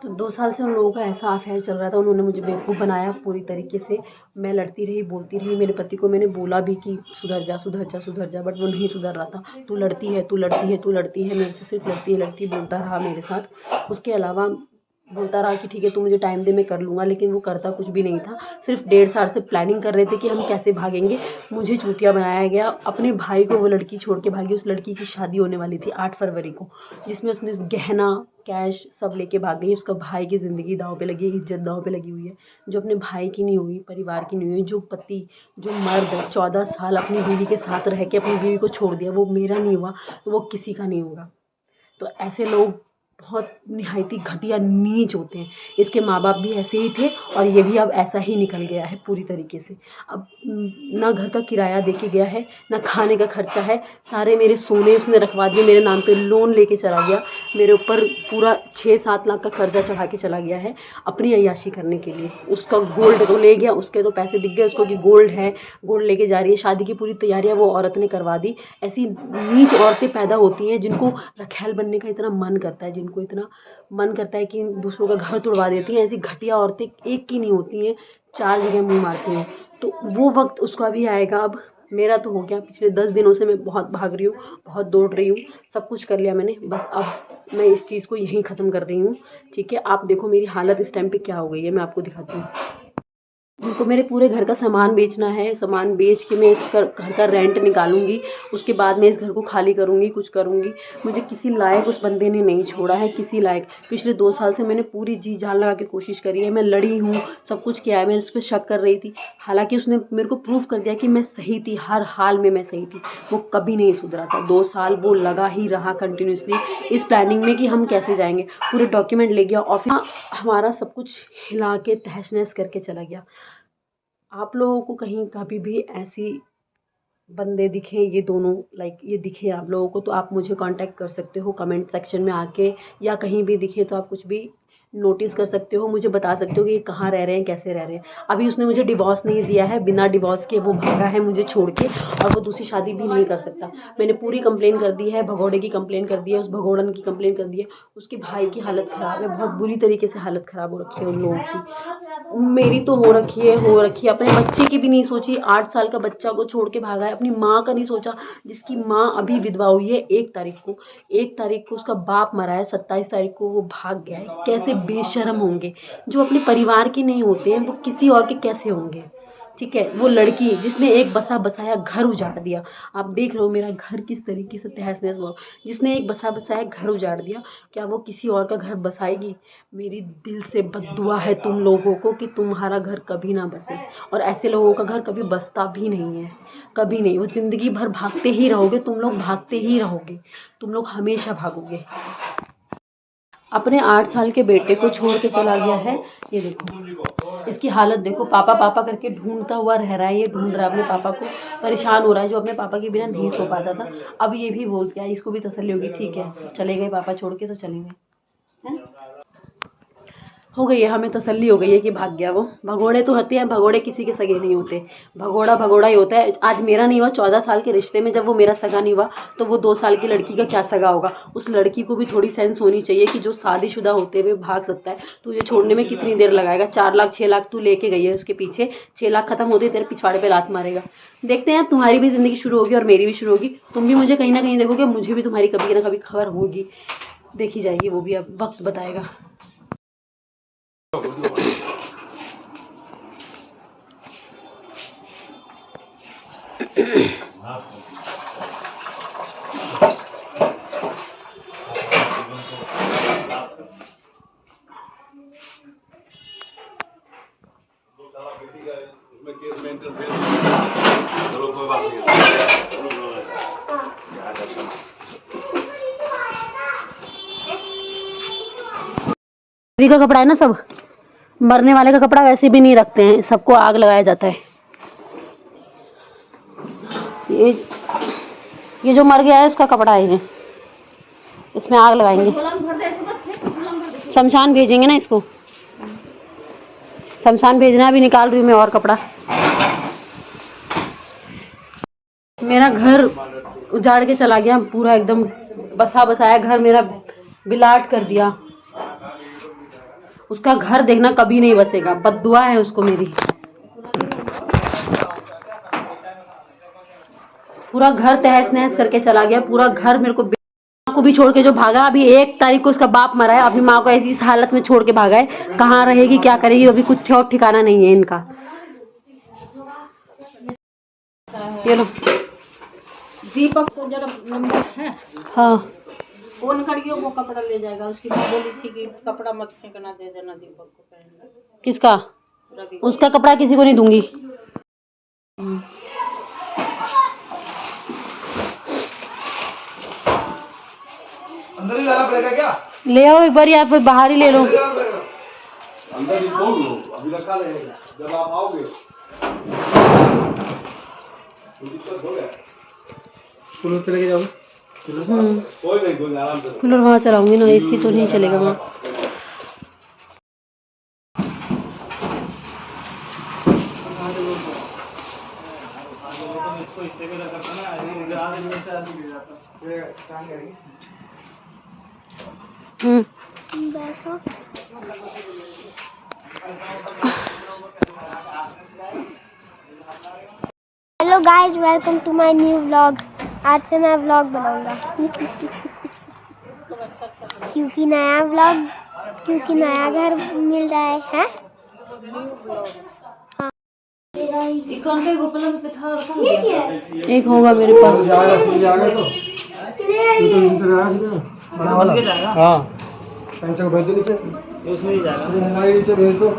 तो 2 साल से उन लोगों का ऐसा अफेयर चल रहा था, उन्होंने मुझे बेवकूफ़ बनाया पूरी तरीके से। मैं लड़ती रही, बोलती रही, मेरे पति को मैंने बोला भी कि सुधर जा, सुधर जा, सुधर जा, बट वो नहीं सुधर रहा था। तू लड़ती है, तू लड़ती है, तू लड़ती है, मेरे से सिर्फ लड़ती है, लड़ती बोलता रहा मेरे साथ। उसके अलावा बोलता रहा कि ठीक है तू मुझे टाइम दे, मैं कर लूँगा, लेकिन वो करता कुछ भी नहीं था। सिर्फ 1.5 साल से प्लानिंग कर रहे थे कि हम कैसे भागेंगे। मुझे चूतिया बनाया गया। अपने भाई को वो लड़की छोड़ के भागी। उस लड़की की शादी होने वाली थी 8 फरवरी को, जिसमें उसने गहना, कैश सब लेके भाग गई। उसका भाई की ज़िंदगी दाँव पे लगी है, इज़्ज़त दाँव पे लगी हुई है, जो अपने भाई की नहीं हुई, परिवार की नहीं हुई। जो पति, जो मर्द 14 साल अपनी बीवी के साथ रह के अपनी बीवी को छोड़ दिया, वो मेरा नहीं हुआ तो वो किसी का नहीं होगा। तो ऐसे लोग बहुत निहायती घटिया नीच होते हैं। इसके माँ बाप भी ऐसे ही थे और ये भी अब ऐसा ही निकल गया है पूरी तरीके से। अब ना घर का किराया दे के गया है, ना खाने का खर्चा है। सारे मेरे सोने उसने रखवा दिए, मेरे नाम पे लोन लेके चला गया। मेरे ऊपर पूरा 6-7 लाख का कर्जा चढ़ा के चला गया है अपनी अय्याशी करने के लिए। उसका गोल्ड तो ले गया, उसके तो पैसे दिख गए उसको कि गोल्ड है, गोल्ड लेके जा रही है। शादी की पूरी तैयारियां वो औरत ने करवा दी। ऐसी नीच औरतें पैदा होती हैं जिनको रखैल बनने का इतना मन करता है, जिनको इतना मन करता है कि दूसरों का घर तुड़वा देती हैं। ऐसी घटिया औरतें एक की नहीं होती हैं, 4 जगह मुँह मारती हैं। तो वो वक्त उसका भी आएगा। अब मेरा तो हो गया। पिछले 10 दिनों से मैं बहुत भाग रही हूँ, बहुत दौड़ रही हूँ, सब कुछ कर लिया मैंने। बस अब मैं इस चीज़ को यहीं ख़त्म कर रही हूँ। ठीक है, आप देखो मेरी हालत इस टाइम पे क्या हो गई है, मैं आपको दिखाती हूँ। उनको मेरे पूरे घर का सामान बेचना है। सामान बेच के मैं इस घर का रेंट निकालूंगी। उसके बाद मैं इस घर को खाली करूंगी, कुछ करूंगी। मुझे किसी लायक उस बंदे ने नहीं छोड़ा है, किसी लायक। पिछले 2 साल से मैंने पूरी जी जान लगा के कोशिश करी है। मैं लड़ी हूँ, सब कुछ किया है। मैं उस पर शक कर रही थी, हालांकि उसने मेरे को प्रूफ कर दिया कि मैं सही थी, हर हाल में मैं सही थी। वो कभी नहीं सुधरा था। 2 साल वो लगा ही रहा कंटिन्यूसली इस प्लानिंग में कि हम कैसे जाएंगे। पूरे डॉक्यूमेंट ले गया ऑफिस, हमारा सब कुछ हिला के तहस नहस करके चला गया। आप लोगों को कहीं कभी भी ऐसी बंदे दिखें, ये दोनों लाइक ये दिखे आप लोगों को, तो आप मुझे कांटेक्ट कर सकते हो कमेंट सेक्शन में आके, या कहीं भी दिखे तो आप कुछ भी नोटिस कर सकते हो, मुझे बता सकते हो कि ये कहाँ रह रहे हैं, कैसे रह रहे हैं। अभी उसने मुझे डिवोर्स नहीं दिया है, बिना डिवोर्स के वो भागा है मुझे छोड़ के, और वो दूसरी शादी भी नहीं कर सकता। मैंने पूरी कंप्लेन कर दी है, भगोड़े की कंप्लेन कर दी है, उस भगोड़न की कंप्लेन कर दी है। उसके भाई की हालत ख़राब है, बहुत बुरी तरीके से हालत ख़राब हो रखी है उन लोगों की। मेरी तो हो रखी है, हो रखी है। अपने बच्चे की भी नहीं सोची, 8 साल का बच्चा को छोड़ के भागा है। अपनी माँ का नहीं सोचा, जिसकी माँ अभी विधवा हुई है 1 तारीख को उसका बाप मरा है, 27 तारीख को वो भाग गया है। कैसे बेशर्म होंगे जो अपने परिवार के नहीं होते हैं, वो किसी और के कैसे होंगे। ठीक है, वो लड़की जिसने एक बसा बसाया घर उजाड़ दिया। आप देख रहे हो मेरा घर किस तरीके से तहस नहस हुआ। जिसने एक बसा बसाया घर उजाड़ दिया, क्या वो किसी और का घर बसाएगी? मेरी दिल से बद्दुआ है तुम लोगों को कि तुम्हारा घर कभी ना बसे, और ऐसे लोगों का घर कभी बसता भी नहीं है, कभी नहीं। वो ज़िंदगी भर भागते ही रहोगे, तुम लोग भागते ही रहोगे, तुम लोग हमेशा भागोगे। अपने 8 साल के बेटे को छोड़ के चला गया है। ये देखो इसकी हालत देखो, पापा पापा करके ढूंढता हुआ रह रहा है। ये ढूंढ रहा है अपने पापा को, परेशान हो रहा है, जो अपने पापा के बिना नहीं सो पाता था। अब ये भी बोल गया, इसको भी तसल्ली होगी, ठीक है चले गए पापा छोड़ के तो चले गए, है? हो गई है, हमें तसल्ली हो गई है कि भाग गया वो। भगोड़े तो होते हैं, भगोड़े किसी के सगे नहीं होते। भगोड़ा भगोड़ा ही होता है। आज मेरा नहीं हुआ, 14 साल के रिश्ते में जब वो मेरा सगा नहीं हुआ, तो वो 2 साल की लड़की का क्या सगा होगा। उस लड़की को भी थोड़ी सेंस होनी चाहिए कि जो शादीशुदा होते हुए भाग सकता है। तुझे छोड़ने में कितनी देर लगाएगा? 4 लाख 6 लाख तू लेके गई है उसके पीछे, 6 लाख खत्म होते तेरे पिछवाड़े पे लात मारेगा। देखते हैं, तुम्हारी भी ज़िंदगी शुरू होगी और मेरी भी शुरू होगी। तुम भी मुझे कहीं ना कहीं देखोगे, मुझे भी तुम्हारी कभी ना कभी खबर होगी, देखी जाएगी, वो भी अब वक्त बताएगा। का कपड़ा है ना, सब मरने वाले का कपड़ा वैसे भी नहीं रखते हैं, सबको आग लगाया जाता है। ये जो मर गया है उसका कपड़ा है, ये इसमें आग लगाएंगे, शमशान भेजेंगे ना इसको, शमशान भेजना। अभी निकाल रही हूँ मैं और कपड़ा। मेरा घर उजाड़ के चला गया पूरा, एकदम बसा बसाया घर मेरा बिलाट कर दिया। उसका घर देखना कभी नहीं बसेगा, बद्दुआ है उसको मेरी। पूरा घर तहस नहस करके चला गया, पूरा घर मेरे को भी छोड़ के जो भागा। अभी 1 तारीख को उसका बाप मरा है, अपनी माँ को ऐसी इस हालत में छोड़ के भागा है। कहाँ रहेगी क्या करेगी अभी कुछ ठिकाना नहीं है इनका। ये लो दीपक को जरा नंबर है, हाँ फोन करियो, वो कपड़ा ले जाएगा। उसकी माँ बोली थी कि कपड़ा मत फेंकना, दे देना दीपक को पहनना। किसका? रवि। उसका कपड़ा किसी को नहीं दूंगी। अंदर ही लाना पड़ेगा क्या? ले आओ एक बार या फिर बाहर ही ले लो। अंदर ही खोल लो, अभी रखा रहेगा जब आप आओगे। कूलर चले जाओ। कोई नहीं आराम से। कूलर वहाँ चलाऊंगी ना, एसी तो नहीं चलेगा वहाँ। Hello guys, welcome to my new vlog. आज से मैं व्लॉग बनाऊंगा क्योंकि नया व्लॉग, क्योंकि नया घर मिल रहा है। हाँ, एक होगा मेरे पास। हाँ भेज दो नीचे, उसमें ही जाएगा। नीचे भेज दो।